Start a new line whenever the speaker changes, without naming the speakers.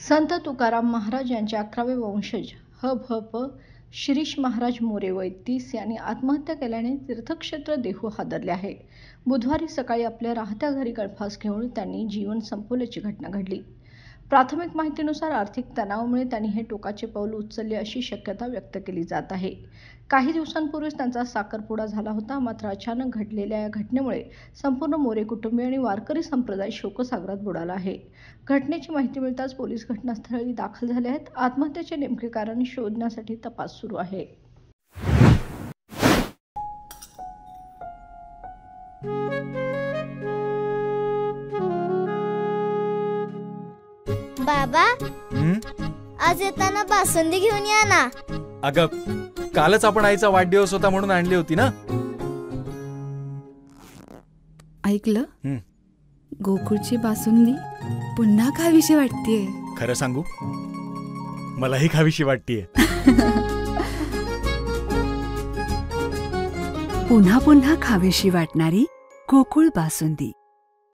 संत तुकाराम महाराज यांचे 11वे वंशज ह.भ.प. शिरीष महाराज मोरे वय 30 यांनी आत्महत्या केल्याने तीर्थक्षेत्र देहू हादरले आहे. बुधवारी सकाळी आपल्या राहत्या घरी गळफास घेऊन त्यांनी जीवन संपवल्याची घटना घडली. प्राथमिक माहितीनुसार आर्थिक तणावामुळे त्यांनी हे टोकाचे पाऊल उचलले अशी शक्यता व्यक्त केली जात आहे. काही दिवसांपूर्वीच त्यांचा साखरपुडा झाला होता. मात्र अचानक घडलेल्या या घटनेमुळे संपूर्ण मोरे कुटुंबीय आणि वारकरी संप्रदाय शोकसागरात बुडाला आहे. घटनेची माहिती मिळताच पोलीस घटनास्थळी दाखल झाले आहेत. आत्महत्येचे नेमके कारण शोधण्यासाठी तपास सुरू आहे.
बाबा, आज येताना बासुंदी घेऊन या ना.
अगं, कालच आपण आईचा वाढदिवस होता म्हणून आणली होती ना.
ऐकलं, गोकुळची बासुंदी पुन्हा खावीशी वाटतेय.
खरं सांगू, मलाही खावीशी वाटतेय.
पुन्हा पुन्हा खावीशी वाटणारी गोकुळ बासुंदी.